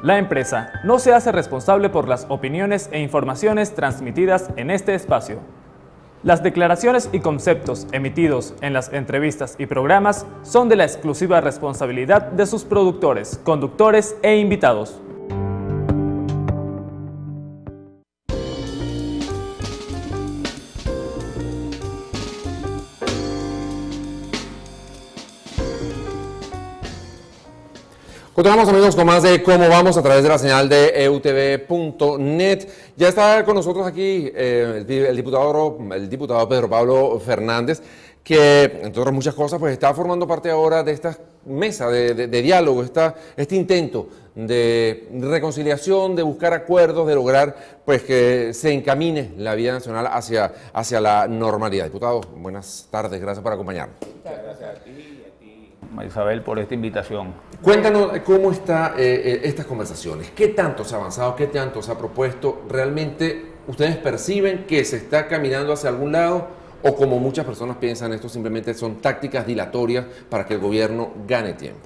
La empresa no se hace responsable por las opiniones e informaciones transmitidas en este espacio. Las declaraciones y conceptos emitidos en las entrevistas y programas son de la exclusiva responsabilidad de sus productores, conductores e invitados. Continuamos, amigos, con más de Cómo Vamos a través de la señal de eutv.net. Ya está con nosotros aquí el diputado Pedro Pablo Fernández, que, entre otras muchas cosas, pues está formando parte ahora de esta mesa de diálogo, este intento de reconciliación, de buscar acuerdos, de lograr pues que se encamine la vida nacional hacia la normalidad. Diputado, buenas tardes, gracias por acompañarnos. Muchas gracias a ti y a ti, Isabel, por esta invitación. Cuéntanos cómo están estas conversaciones, qué tanto se ha avanzado, qué tanto se ha propuesto. ¿Realmente ustedes perciben que se está caminando hacia algún lado o, como muchas personas piensan, esto simplemente son tácticas dilatorias para que el gobierno gane tiempo?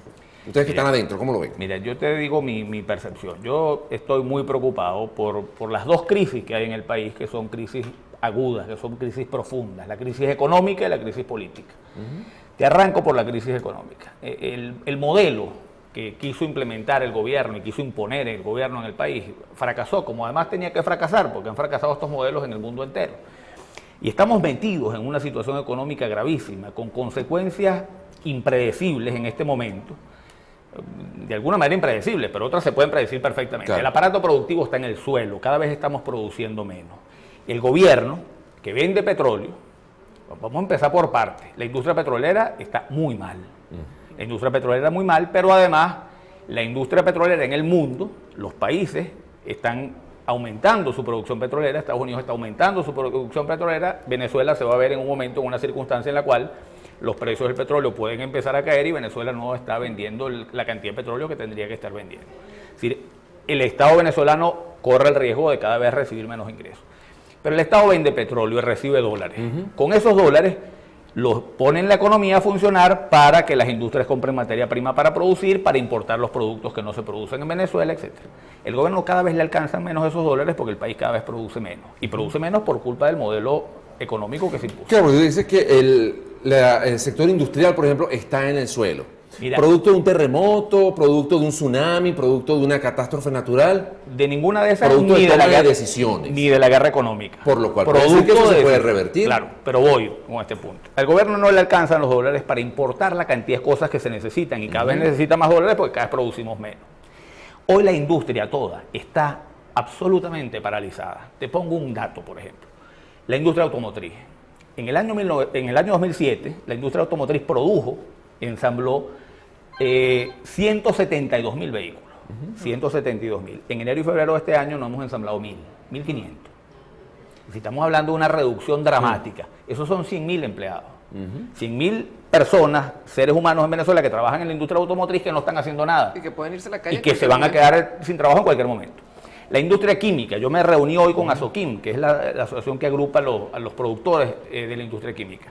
Ustedes que están adentro, ¿cómo lo ven? Mira, yo te digo mi percepción. Yo estoy muy preocupado por las dos crisis que hay en el país, que son crisis agudas, que son crisis profundas, la crisis económica y la crisis política. Te arranco por la crisis económica. El modelo que quiso implementar el gobierno y quiso imponer el gobierno en el país fracasó, como además tenía que fracasar, porque han fracasado estos modelos en el mundo entero. Y estamos metidos en una situación económica gravísima, con consecuencias impredecibles en este momento, de alguna manera impredecibles, pero otras se pueden predecir perfectamente. Claro. El aparato productivo está en el suelo, cada vez estamos produciendo menos. El gobierno, que vende petróleo, vamos a empezar por partes. La industria petrolera está muy mal. La industria petrolera muy mal, pero además la industria petrolera en el mundo, los países están aumentando su producción petrolera, Estados Unidos está aumentando su producción petrolera, Venezuela se va a ver en un momento, en una circunstancia en la cual los precios del petróleo pueden empezar a caer y Venezuela no está vendiendo la cantidad de petróleo que tendría que estar vendiendo. Es decir, el Estado venezolano corre el riesgo de cada vez recibir menos ingresos. Pero el Estado vende petróleo y recibe dólares. Con esos dólares los pone en la economía a funcionar para que las industrias compren materia prima para producir, para importar los productos que no se producen en Venezuela, etc. El gobierno cada vez le alcanzan menos esos dólares porque el país cada vez produce menos. Y produce menos por culpa del modelo económico que se impuso. Claro, tú dices que el sector industrial, por ejemplo, está en el suelo. Mira, ¿producto de un terremoto, producto de un tsunami, producto de una catástrofe natural? De ninguna de esas, producto ni de de la guerra, decisiones. Ni de la guerra económica. Por lo cual, producto que eso se puede revertir. Claro, pero voy con este punto. Al gobierno no le alcanzan los dólares para importar la cantidad de cosas que se necesitan y cada vez necesita más dólares porque cada vez producimos menos. Hoy la industria toda está absolutamente paralizada. Te pongo un dato, por ejemplo. La industria automotriz. En el año 2007, la industria automotriz produjo, ensambló 172.000 vehículos. 172.000. En enero y febrero de este año no hemos ensamblado 1.500. Si estamos hablando de una reducción dramática, esos son 100.000 empleados. 100.000 personas, seres humanos en Venezuela que trabajan en la industria automotriz que no están haciendo nada. Y que pueden irse a la calle. Y que se van a quedar sin trabajo en cualquier momento. La industria química, yo me reuní hoy con Asoquim, que es la asociación que agrupa a los productores de la industria química.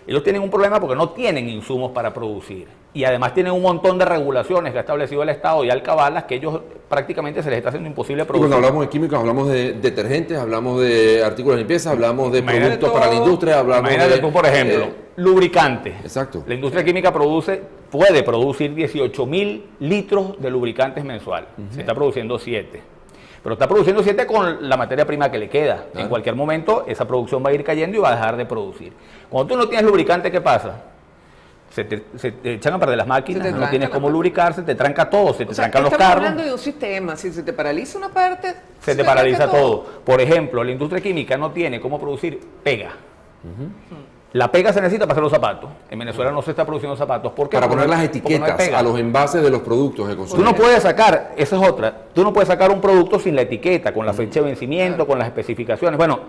Ellos tienen un problema porque no tienen insumos para producir y además tienen un montón de regulaciones que ha establecido el Estado y alcabalas que ellos prácticamente se les está haciendo imposible producir. Y cuando hablamos de químicos, hablamos de detergentes, hablamos de artículos de limpieza, hablamos de productos para la industria, hablamos de... tú, por ejemplo, lubricantes. Exacto. La industria química puede producir 18.000 litros de lubricantes mensual. Se está produciendo 7. Pero está produciendo 7 con la materia prima que le queda. En cualquier momento esa producción va a ir cayendo y va a dejar de producir. Cuando tú no tienes lubricante, ¿qué pasa? Se te echan a perder las máquinas, no tienes cómo lubricar, se te tranca todo, se te trancan los carros. Estamos hablando de un sistema, si se te paraliza una parte, se te paraliza todo. Por ejemplo, la industria química no tiene cómo producir pega. La pega se necesita para hacer los zapatos. En Venezuela no se está produciendo zapatos. ¿Por qué? Para poner las etiquetas a los envases de los productos de consumo. Tú no puedes sacar, esa es otra, tú no puedes sacar un producto sin la etiqueta, con la fecha de vencimiento, con las especificaciones. Bueno,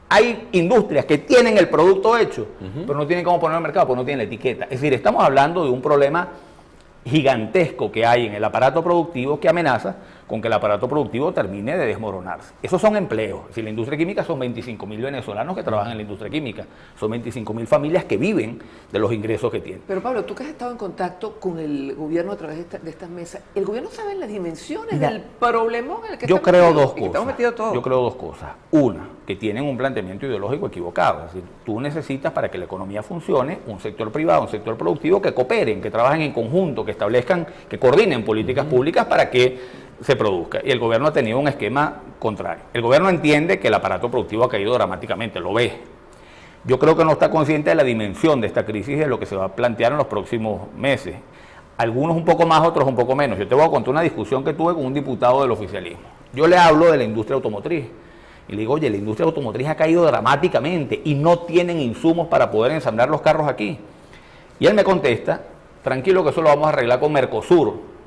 hay industrias que tienen el producto hecho, pero no tienen cómo ponerlo en el mercado porque no tienen la etiqueta. Es decir, estamos hablando de un problema gigantesco que hay en el aparato productivo que amenaza con que el aparato productivo termine de desmoronarse. Esos son empleos. Si la industria química son 25.000 venezolanos que trabajan en la industria química, son 25.000 familias que viven de los ingresos que tienen. Pero Pablo, tú que has estado en contacto con el gobierno a través de estas mesas, ¿el gobierno sabe las dimensiones del problemón en el que Yo estamos creo metidos? dos Y que estamos cosas. metidos todos. Yo creo dos cosas. Una, que tienen un planteamiento ideológico equivocado. Es decir, tú necesitas para que la economía funcione un sector privado, un sector productivo que cooperen, que trabajen en conjunto, que establezcan, que coordinen políticas públicas para que se produzca. Y el gobierno ha tenido un esquema contrario. El gobierno entiende que el aparato productivo ha caído dramáticamente, lo ve. Yo creo que no está consciente de la dimensión de esta crisis y de lo que se va a plantear en los próximos meses. Algunos un poco más, otros un poco menos. Yo te voy a contar una discusión que tuve con un diputado del oficialismo. Yo le hablo de la industria automotriz y le digo, oye, la industria automotriz ha caído dramáticamente y no tienen insumos para poder ensamblar los carros aquí. Y él me contesta, tranquilo que eso lo vamos a arreglar con Mercosur.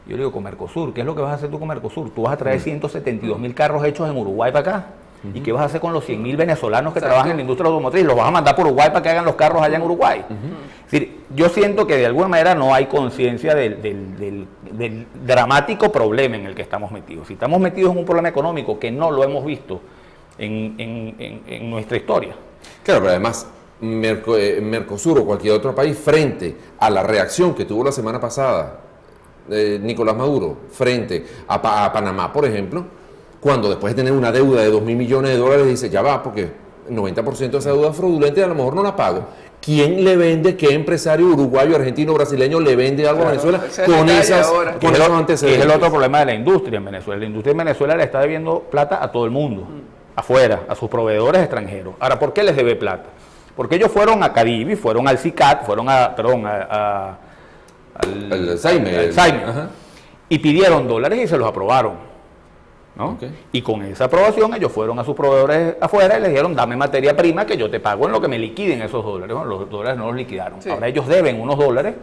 Yo le digo, con Mercosur, ¿qué es lo que vas a hacer tú con Mercosur? Tú vas a traer 172.000 carros hechos en Uruguay para acá. ¿Y qué vas a hacer con los 100.000 venezolanos que trabajan en la industria automotriz? ¿Los vas a mandar por Uruguay para que hagan los carros allá en Uruguay? Es decir, yo siento que de alguna manera no hay conciencia del dramático problema en el que estamos metidos. Si estamos metidos en un problema económico que no lo hemos visto en nuestra historia. Claro, pero además Mercosur o cualquier otro país, frente a la reacción que tuvo la semana pasada Nicolás Maduro frente a Panamá, por ejemplo, cuando después de tener una deuda de 2.000 millones de dólares dice, ya va, porque el 90% de esa deuda es fraudulenta y a lo mejor no la pago. ¿Quién le vende, qué empresario uruguayo, argentino, brasileño le vende algo a Venezuela con esos antecedentes? Es el otro problema de la industria en Venezuela. La industria en Venezuela le está debiendo plata a todo el mundo, afuera, a sus proveedores extranjeros. Ahora, ¿por qué les debe plata? Porque ellos fueron a Cadivi, fueron al CICAT, fueron al Saime, y pidieron dólares y se los aprobaron, ¿no? Okay. Y con esa aprobación ellos fueron a sus proveedores afuera y les dijeron, dame materia prima que yo te pago en lo que me liquiden esos dólares. Bueno, los dólares no los liquidaron. Sí. Ahora ellos deben unos dólares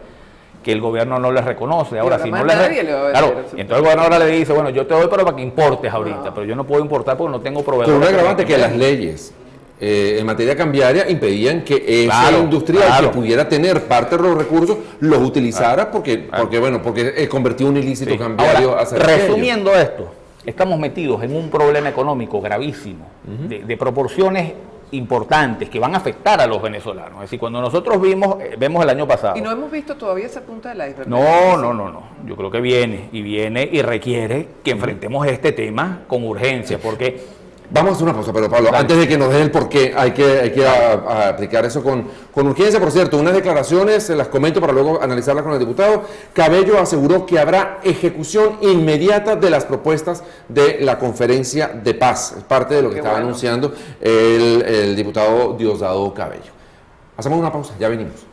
que el gobierno no les reconoce. Ahora, si no les claro, entonces el gobierno ahora le dice, bueno, yo te doy pero para que importes ahorita, pero yo no puedo importar porque no tengo proveedores. Con un agravante que las leyes en materia cambiaria impedían que esa industria que pudiera tener parte de los recursos los utilizara porque convertía un ilícito cambiario. Ahora, resumiendo esto, estamos metidos en un problema económico gravísimo, de proporciones importantes que van a afectar a los venezolanos. Es decir, cuando nosotros vemos el año pasado. Y no hemos visto todavía esa punta del iceberg. No. Yo creo que viene y requiere que enfrentemos este tema con urgencia, porque vamos a hacer una pausa, pero Pablo, antes de que nos den el porqué, hay que aplicar eso con urgencia. Por cierto, unas declaraciones, se las comento para luego analizarlas con el diputado. Cabello aseguró que habrá ejecución inmediata de las propuestas de la conferencia de paz. Es parte de lo que estaba anunciando el diputado Diosdado Cabello. Hacemos una pausa, ya venimos.